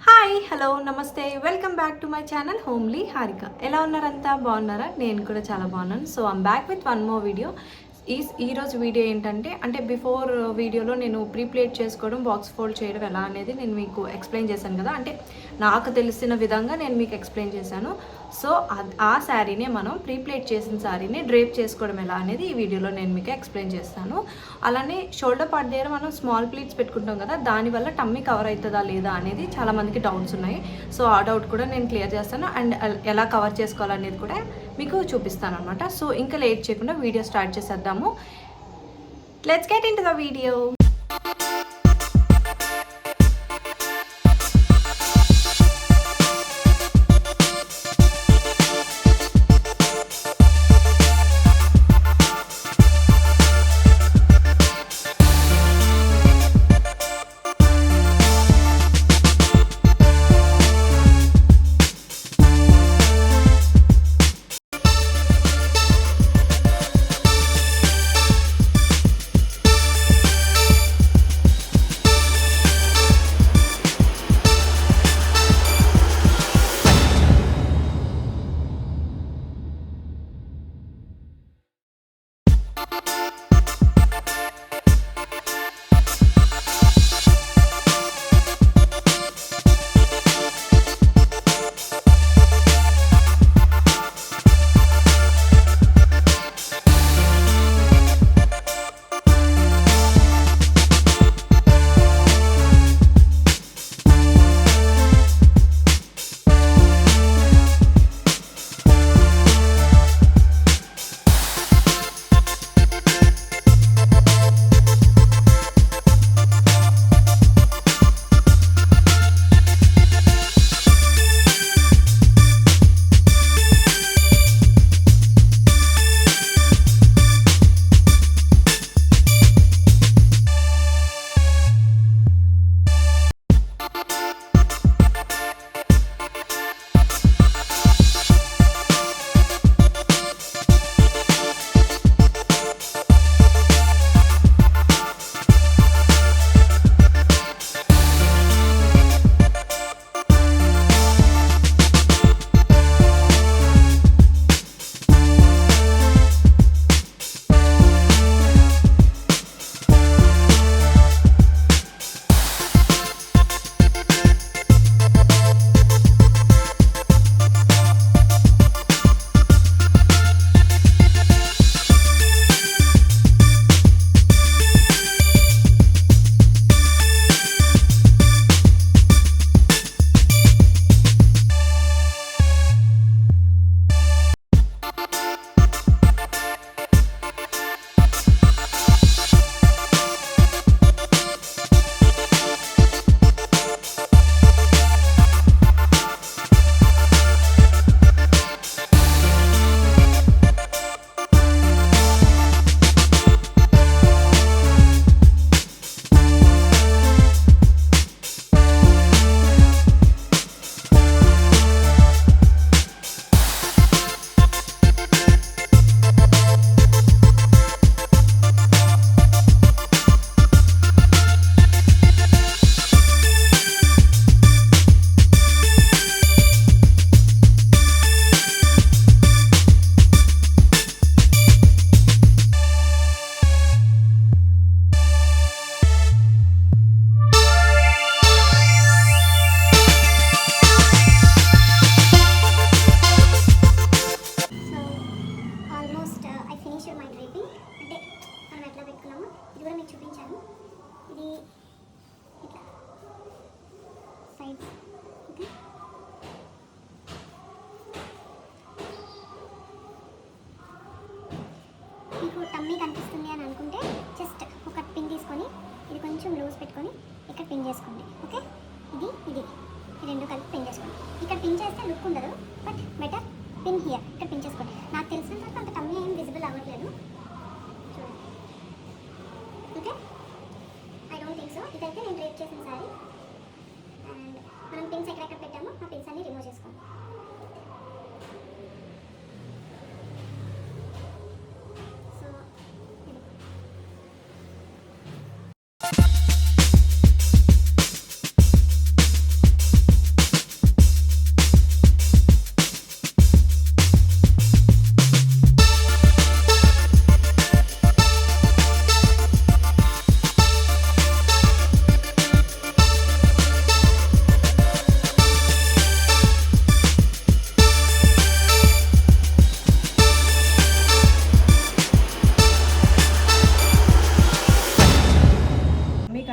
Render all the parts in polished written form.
Hi hello నమస్తే welcome back to my channel homely Harika. ఎలా ఉన్నారంతా బాగున్నారా? నేను కూడా చాలా బాగున్నాను. So I'm back with one more video. ఈరోజు వీడియో ఏంటంటే బిఫోర్ వీడియోలో నేను ప్రీప్లేట్ చేసుకోవడం, బాక్స్ ఫోల్డ్ చేయడం ఎలా అనేది నేను మీకు ఎక్స్ప్లెయిన్ చేశాను కదా. నాకు తెలిసిన విధంగా నేను మీకు ఎక్స్ప్లెయిన్ చేశాను. సో ఆ శారీనే మనం ప్రీప్లేట్ చేసిన శారీని డ్రేప్ చేసుకోవడం ఎలా అనేది ఈ వీడియోలో నేను మీకు ఎక్స్ప్లెయిన్ చేస్తాను. అలానే షోల్డర్ పార్ట్ దగ్గర మనం స్మాల్ ప్లీట్స్ పెట్టుకుంటాం కదా, దానివల్ల టమ్మీ కవర్ అవుతుందా లేదా అనేది చాలామందికి డౌట్స్ ఉన్నాయి. సో ఆ డౌట్ కూడా నేను క్లియర్ చేస్తాను అండ్ ఎలా కవర్ చేసుకోవాలనేది కూడా మీకు చూపిస్తాను అనమాట. సో ఇంకా లేట్ చేయకుండా వీడియో స్టార్ట్ చేసేద్దాము. Let's get into the video. మీకు టమ్మీ కనిపిస్తుంది అని అనుకుంటే జస్ట్ ఒక పిన్ తీసుకొని ఇది కొంచెం లూజ్ పెట్టుకొని ఇక్కడ పిన్ చేసుకోండి. ఓకే, ఇది ఇది ఈ రెండు కలిపి పిన్ చేసుకోండి. ఇక్కడ పిన్ చేస్తే లుక్ ఉండదు, బట్ బెటర్ పిన్ హియర్. ఇక్కడ పిన్ చేసుకోండి. నాకు తెలిసిన తర్వాత అంత టమ్మీ ఏం విజిబుల్ అవ్వట్లేదు చూడండి. Okay, I don't think so. ఇదైతే నేను డ్రేప్ చేసిన సారీ అండ్ మనం పిన్స్ ఎక్కడెక్కడ పెట్టామో ఆ పిన్స్ అన్ని రిమూవ్ చేసుకోండి.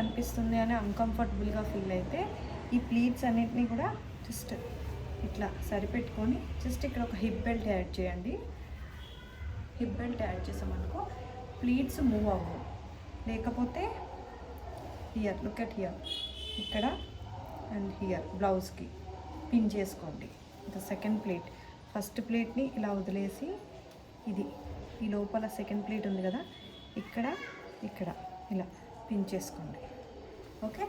కనిపిస్తుంది అని అన్కంఫర్టబుల్గా ఫీల్ అయితే ఈ ప్లీట్స్ అన్నిటినీ కూడా జస్ట్ ఇట్లా సరిపెట్టుకొని జస్ట్ ఇక్కడ ఒక హిప్ బెల్ట్ యాడ్ చేయండి. హిప్ బెల్ట్ యాడ్ చేసామనుకో ప్లీట్స్ మూవ్ అవ్వవు. లేకపోతే హియర్ లుక్ ఎట్ హియర్, ఇక్కడ అండ్ హియర్ బ్లౌజ్కి పిన్ చేసుకోండి. ద సెకండ్ ప్లేట్, ఫస్ట్ ప్లేట్ని ఇలా వదిలేసి ఇది ఈ లోపల సెకండ్ ప్లేట్ ఉంది కదా, ఇక్కడ ఇక్కడ ఇలా పిన్ చేసుకోండి. ఓకే,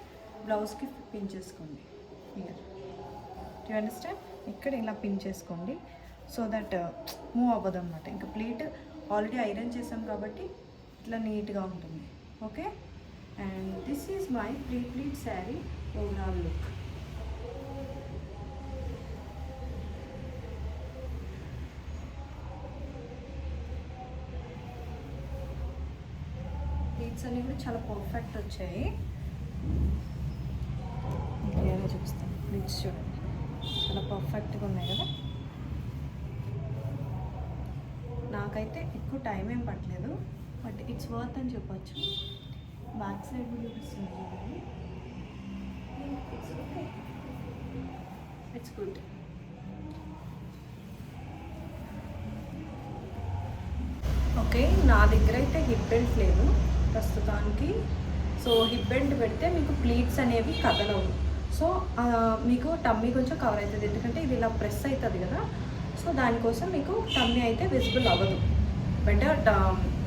బ్లౌజ్కి పిన్ చేసుకోండి. హియర్ యూ అండర్స్టాండ్, ఇక్కడ ఇలా పిన్ చేసుకోండి సో దట్ మూవ్ అవ్వదు అనమాట. ఇంకా ప్లేట్ ఆల్రెడీ ఐరన్ చేసాం కాబట్టి ఇట్లా నీట్గా ఉంటుంది. Okay, and this is my pleat sari overall look. Pleats అన్నీ కూడా చాలా పర్ఫెక్ట్ వచ్చాయి. క్లియర్గా చూపిస్తాను. ప్లీట్స్ చూడండి చాలా పర్ఫెక్ట్గా ఉన్నాయి కదా. నాకైతే ఎక్కువ టైం ఏం పట్టలేదు, బట్ ఇట్స్ వర్త్ అని చెప్పచ్చు. బ్యాక్ సైడ్ కూడా చూపిస్తుంది చూడండి. It's good. ఓకే, నా దగ్గర అయితే హిప్ బెల్ట్ లేదు ప్రస్తుతానికి. సో హిప్ బెల్ట్ పెడితే మీకు ప్లీట్స్ అనేవి కదలవు. సో మీకు టమ్మీ కొంచెం కవర్ అవుతుంది, ఎందుకంటే ఇది ఇలా ప్రెస్ అవుతుంది కదా. సో దానికోసం మీకు టమ్మీ అయితే విజిబుల్ అవ్వదు. బెటర్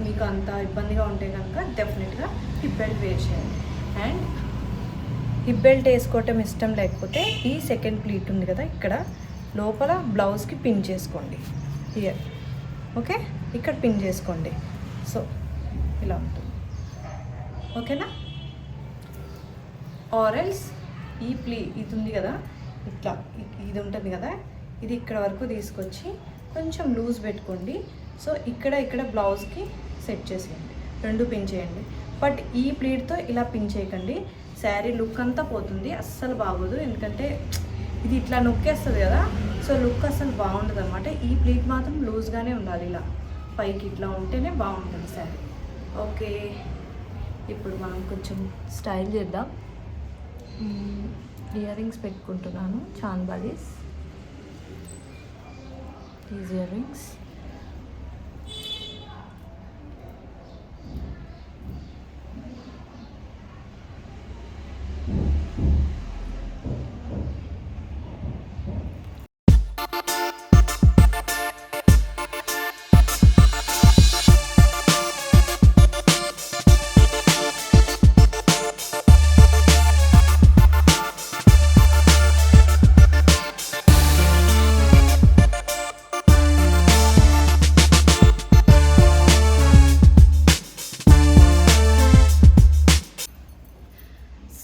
మీకు అంత ఇబ్బందిగా ఉంటే కనుక డెఫినెట్గా హిప్ బెల్ట్ వేర్ చేయండి. అండ్ హిప్ బెల్ట్ వేసుకోవటం ఇష్టం లేకపోతే ఈ సెకండ్ ప్లీట్ ఉంది కదా, ఇక్కడ లోపల బ్లౌజ్కి పిన్ చేసుకోండి. హియర్ ఓకే, ఇక్కడ పిన్ చేసుకోండి. సో ఇలా ఉంటుంది. ఓకేనా, ఆరెల్స్ ఈ ఇది ఉంది కదా, ఇట్లా ఇది ఉంటుంది కదా, ఇది ఇక్కడ వరకు తీసుకొచ్చి కొంచెం లూజ్ పెట్టుకోండి. సో ఇక్కడ బ్లౌజ్కి సెట్ చేసేయండి, రెండు పిన్ చేయండి. బట్ ఈ ప్లీట్తో ఇలా పిన్ చేయకండి, శారీ లుక్ అంతా పోతుంది, అస్సలు బాగోదు. ఎందుకంటే ఇది ఇట్లా నొక్కేస్తుంది కదా, సో లుక్ అస్సలు బాగుంటుంది అనమాట. ఈ ప్లీట్ మాత్రం లూజ్గానే ఉండాలి, ఇలా పైకి ఇట్లా ఉంటేనే బాగుంటుంది శారీ. ఓకే, ఇప్పుడు మనం కొంచెం స్టైల్ చేద్దాం. ఇయర్ రింగ్స్ పెట్టుకుంటున్నాను, chandbalis these ear rings.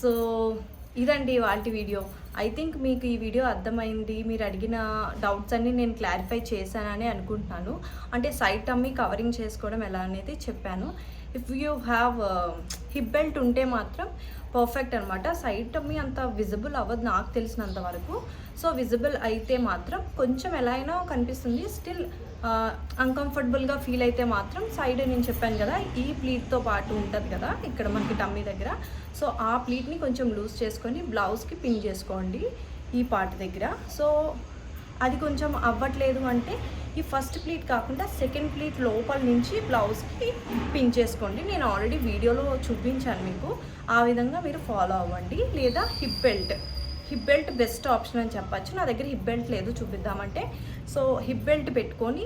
So ఇదండి వాటి వీడియో. ఐ థింక్ మీకు ఈ వీడియో అర్థమైంది. మీరు అడిగిన డౌట్స్ అన్నీ నేను క్లారిఫై చేశానని అనుకుంటున్నాను. అంటే సైడ్ టమ్మీ కవరింగ్ చేసుకోవడం ఎలా అనేది చెప్పాను. If you have hip belt ఉంటే మాత్రం పర్ఫెక్ట్ అనమాట. సైడ్ టమ్మీ అంత విజిబుల్ అవ్వదు నాకు తెలిసినంత వరకు. సో విజిబుల్ అయితే మాత్రం కొంచెం ఎలా అయినా కనిపిస్తుంది. స్టిల్ అన్కంఫర్టబుల్గా ఫీల్ అయితే మాత్రం సైడ్ నేను చెప్పాను కదా, ఈ ప్లీట్తో పాటు ఉంటుంది కదా ఇక్కడ మనకి టమ్మీ దగ్గర. సో ఆ ప్లీట్ని కొంచెం లూజ్ చేసుకొని బ్లౌజ్కి పిన్ చేసుకోండి ఈ పార్ట్ దగ్గర. సో అది కొంచెం అవ్వట్లేదు అంటే ఈ ఫస్ట్ ప్లీట్ కాకుండా సెకండ్ ప్లీట్ లోపల నుంచి బ్లౌజ్కి పిన్ చేసుకోండి. నేను ఆల్రెడీ వీడియోలో చూపించాను మీకు, ఆ విధంగా మీరు ఫాలో అవ్వండి. లేదా హిప్ బెల్ట్ బెస్ట్ ఆప్షన్ అని చెప్పచ్చు. నా దగ్గర హిప్ బెల్ట్ లేదు చూపిద్దామంటే. సో హిప్ బెల్ట్ పెట్టుకొని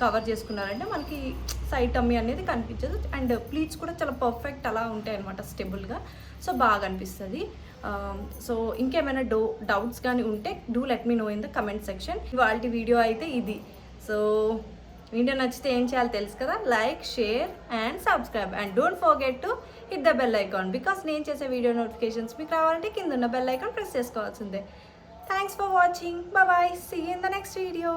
కవర్ చేసుకున్నారంటే మనకి సైడ్ టమ్మీ అనేది కనిపించదు. అండ్ ప్లీట్స్ కూడా చాలా పర్ఫెక్ట్ అలా ఉంటాయి అనమాట, స్టెబుల్గా. సో బాగా అనిపిస్తుంది. సో ఇంకేమైనా డౌట్స్ కానీ ఉంటే do let me know in the comment section. ఇవాళ వీడియో అయితే ఇది. సో వీడియో నచ్చితే ఏం చేయాలో తెలుసు కదా, like, share and subscribe. And don't forget to hit the bell icon, because నేను చేసే వీడియో నోటిఫికేషన్స్ మీకు రావాలంటే కింద ఉన్న బెల్ ఐకాన్ ప్రెస్ చేసుకోవాల్సిందే. Thanks for watching. Bye. See you in the next video.